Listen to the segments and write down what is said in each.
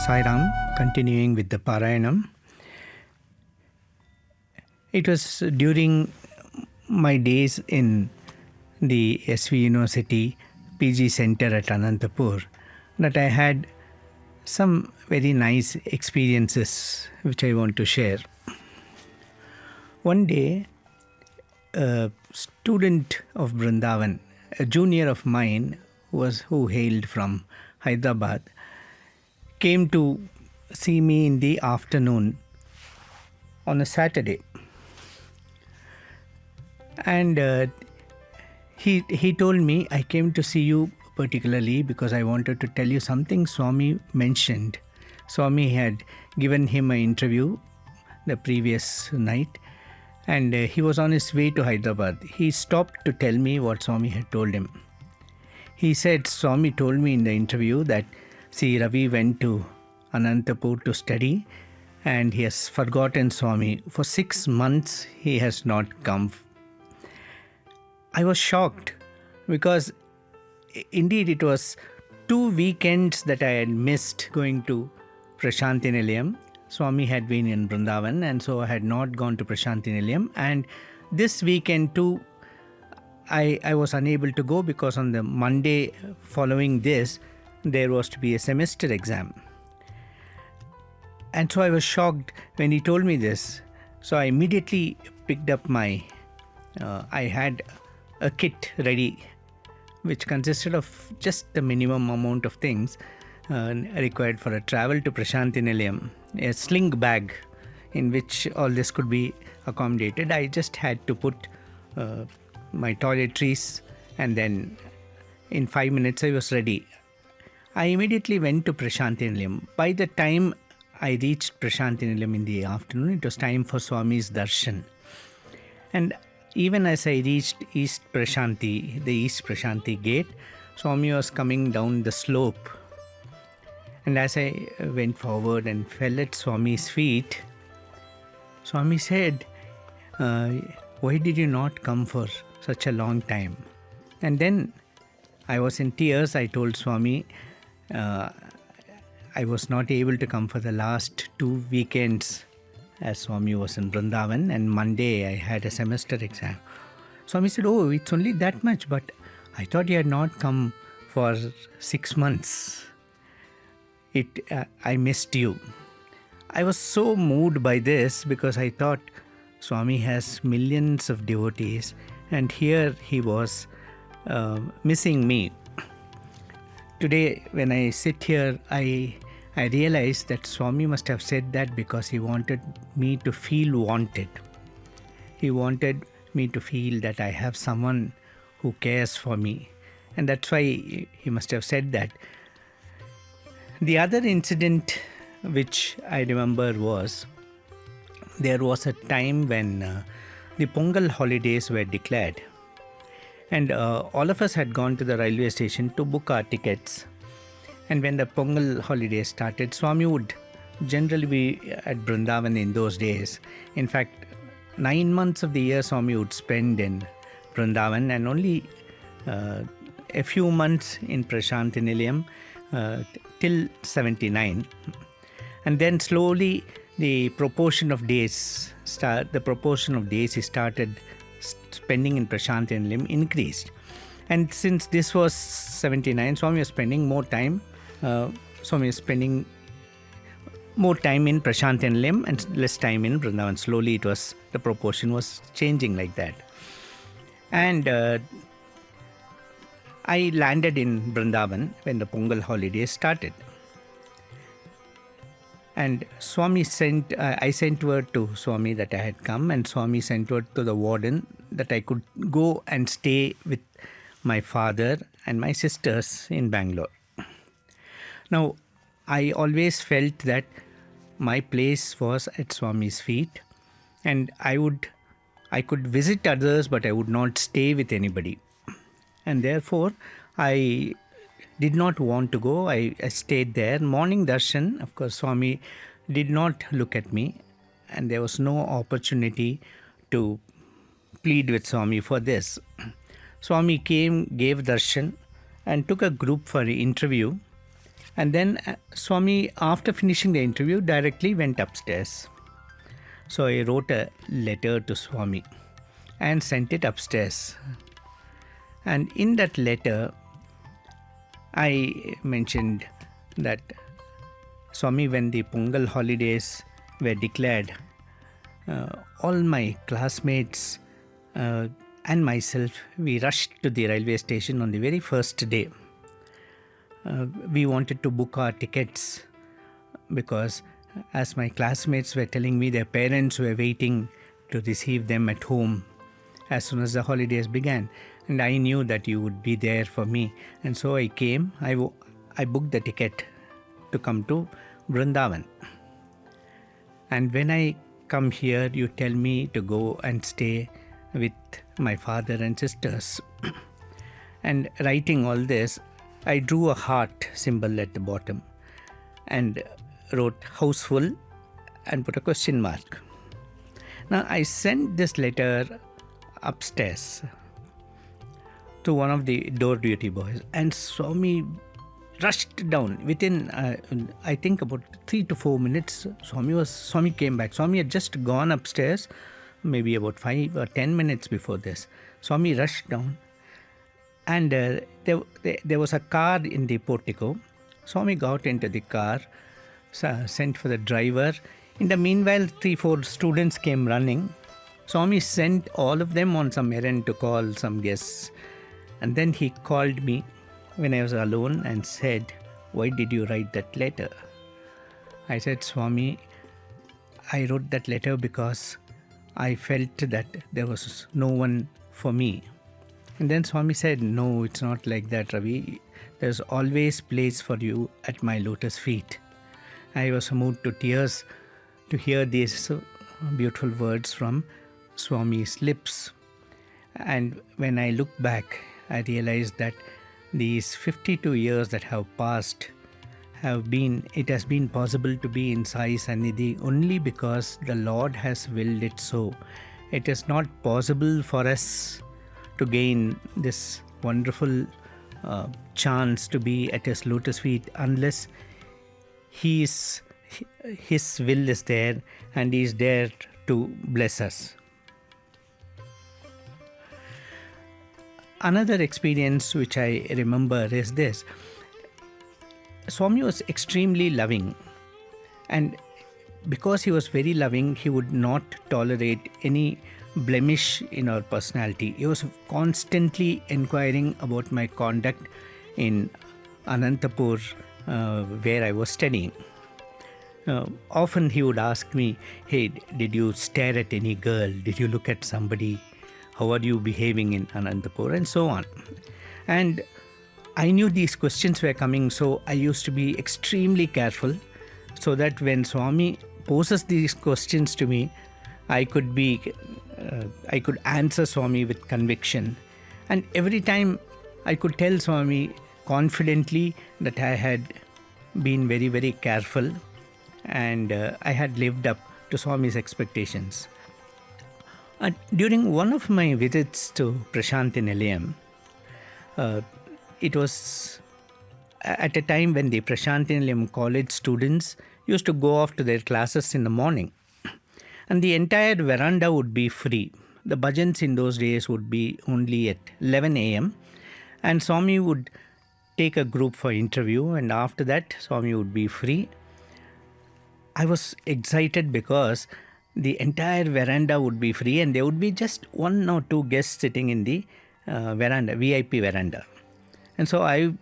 Sairam, continuing with the Parayanam. It was during my days in the SV University PG Center at Anantapur that I had some very nice experiences which I want to share. One day, a student of Vrindavan, a junior of mine who hailed from Hyderabad, came to see me in the afternoon on a Saturday. And he told me, I came to see you particularly because I wanted to tell you something Swami mentioned. Swami had given him an interview the previous night, and he was on his way to Hyderabad. He stopped to tell me what Swami had told him. He said, Swami told me in the interview that, see, Ravi went to Anantapur to study and he has forgotten Swami. For 6 months, he has not come. I was shocked because indeed it was 2 weekends that I had missed going to Prasanthi Nilayam. Swami had been in Vrindavan, and so I had not gone to Prasanthi Nilayam. And this weekend too, I was unable to go because on the Monday following this, there was to be a semester exam. And so I was shocked when he told me this. So I immediately picked up I had a kit ready, which consisted of just the minimum amount of things required for a travel to Prasanthi Nilayam, a sling bag in which all this could be accommodated. I just had to put my toiletries, and then in 5 minutes I was ready. I immediately went to Prasanthi Nilayam. By the time I reached Prasanthi Nilayam in the afternoon, it was time for Swami's darshan. And even as I reached the East Prasanthi gate, Swami was coming down the slope. And as I went forward and fell at Swami's feet, Swami said, why did you not come for such a long time? And then I was in tears. I told Swami I was not able to come for the last 2 weekends as Swami was in Vrindavan, and Monday I had a semester exam. Swami said, oh, it's only that much, but I thought you had not come for 6 months. I missed you. I was so moved by this because I thought Swami has millions of devotees, and here he was missing me. Today, when I sit here, I realized that Swami must have said that because he wanted me to feel wanted. He wanted me to feel that I have someone who cares for me. And that's why he must have said that. The other incident which I remember was, there was a time when the Pongal holidays were declared. And all of us had gone to the railway station to book our tickets. And when the Pongal holidays started, Swami would generally be at Vrindavan in those days. In fact, 9 months of the year Swami would spend in Vrindavan, and only a few months in Prasanthi Nilayam till 79. And then slowly the proportion of days he started spending in Prasanthi Nilayam increased. And since this was 79, Swami was spending more time. Swami was spending more time in Prasanthi Nilayam and less time in Vrindavan. Slowly the proportion was changing like that. And I landed in Vrindavan when the Pongal holidays started. And I sent word to Swami that I had come, and Swami sent word to the warden that I could go and stay with my father and my sisters in Bangalore. Now, I always felt that my place was at Swami's feet, and I could visit others, but I would not stay with anybody. And therefore, I did not want to go. I stayed there. Morning darshan, of course, Swami did not look at me, and there was no opportunity to plead with Swami for this. Swami came, gave darshan, and took a group for an interview. And then Swami, after finishing the interview, directly went upstairs. So I wrote a letter to Swami and sent it upstairs. And in that letter, I mentioned that Swami, when the Pongal holidays were declared, all my classmates and myself, we rushed to the railway station on the very first day. We wanted to book our tickets because, as my classmates were telling me, their parents were waiting to receive them at home as soon as the holidays began. And I knew that you would be there for me. And so I came. I booked the ticket to come to Vrindavan. And when I come here, you tell me to go and stay with my father and sisters. And writing all this, I drew a heart symbol at the bottom and wrote houseful and put a question mark. Now I sent this letter upstairs to one of the door duty boys, and Swami rushed down. Within I think about 3 to 4 minutes, Swami came back. Swami had just gone upstairs, maybe about 5 or 10 minutes before this. Swami rushed down, and there was a car in the portico. Swami got into the car, sent for the driver. In the meanwhile, 3-4 students came running. Swami sent all of them on some errand to call some guests. And then he called me when I was alone and said, "Why did you write that letter?" I said, "Swami, I wrote that letter because I felt that there was no one for me." And then Swami said, "No, it's not like that, Ravi. There's always place for you at my lotus feet." I was moved to tears to hear these beautiful words from Swami's lips. And when I look back, I realized that these 52 years that have passed it has been possible to be in Sai Sannidhi only because the Lord has willed it so. It is not possible for us to gain this wonderful chance to be at His lotus feet unless His will is there and He is there to bless us. Another experience which I remember is this. Swami was extremely loving, and because he was very loving, he would not tolerate any blemish in our personality. He was constantly inquiring about my conduct in Anantapur, where I was studying. Often he would ask me, "Hey, did you stare at any girl? Did you look at somebody? How are you behaving in Anantapur?" and so on. And I knew these questions were coming, so I used to be extremely careful so that when Swami poses these questions to me, I could answer Swami with conviction. And every time I could tell Swami confidently that I had been very, very careful and I had lived up to Swami's expectations. During one of my visits to Prasanthi Nilayam, it was at a time when the Prasanthi Nilayam college students used to go off to their classes in the morning, and the entire veranda would be free. The bhajans in those days would be only at 11 a.m. and Swami would take a group for interview, and after that Swami would be free. I was excited because the entire veranda would be free and there would be just 1 or 2 guests sitting in the veranda, VIP veranda. And so I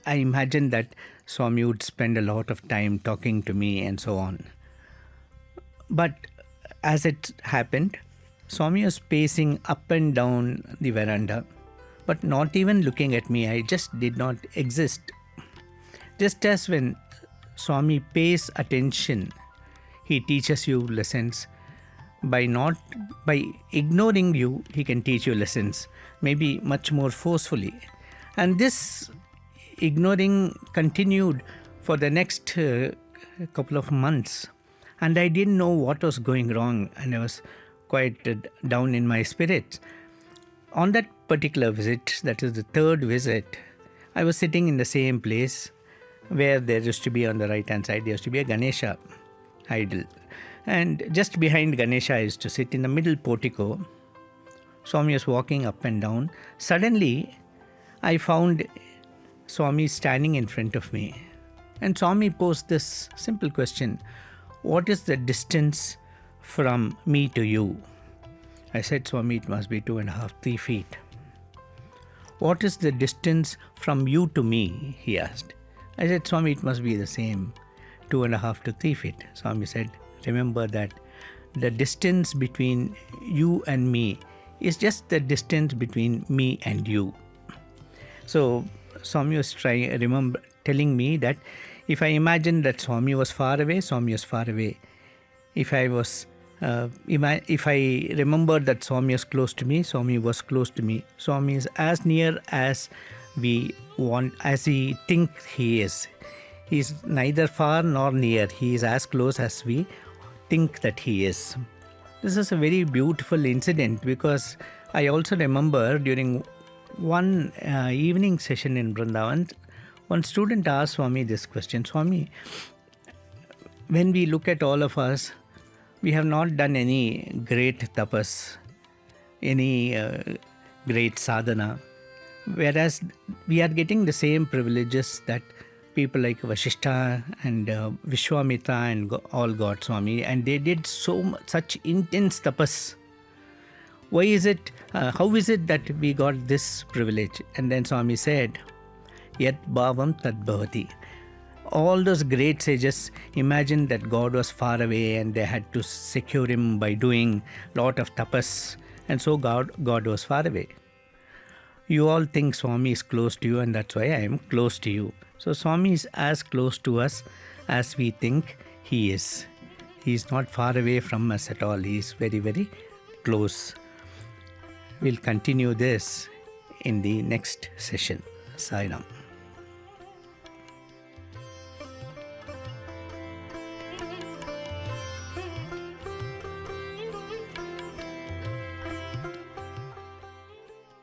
imagined that Swami would spend a lot of time talking to me and so on. But as it happened, Swami was pacing up and down the veranda, but not even looking at me. I just did not exist. Just as when Swami pays attention, he teaches you lessons. By ignoring you, he can teach you lessons, maybe much more forcefully. And this ignoring continued for the next couple of months. And I didn't know what was going wrong, and I was quite down in my spirits. On that particular visit, that is the third visit, I was sitting in the same place where there used to be on the right hand side, there used to be a Ganesha idol. And just behind Ganesha, I used to sit in the middle portico. Swami was walking up and down. Suddenly, I found Swami standing in front of me. And Swami posed this simple question: what is the distance from me to you? I said, Swami, it must be 2.5, 3 feet. What is the distance from you to me? He asked. I said, Swami, it must be the same, 2.5 to 3 feet. Swami said, remember that the distance between you and me is just the distance between me and you. So Swami was telling me that if I imagine that Swami was far away, Swami was far away. If I remember that Swami was close to me, Swami was close to me. Swami is as near as we think he is. He is neither far nor near. He is as close as we think that he is. This is a very beautiful incident, because I also remember during one evening session in Vrindavan, one student asked Swami this question: Swami, when we look at all of us, we have not done any great tapas, any great sadhana, whereas we are getting the same privileges that people like Vashishta and Vishwamitra and all got, Swami, and they did such intense tapas. Why is it, how is it that we got this privilege? And then Swami said, Yat bhavam tad bhavati. All those great sages imagined that God was far away and they had to secure him by doing a lot of tapas, and so God was far away. You all think Swami is close to you, and that's why I am close to you. So Swami is as close to us as we think he is. He is not far away from us at all. He is very, very close. We'll continue this in the next session. Sai Ram.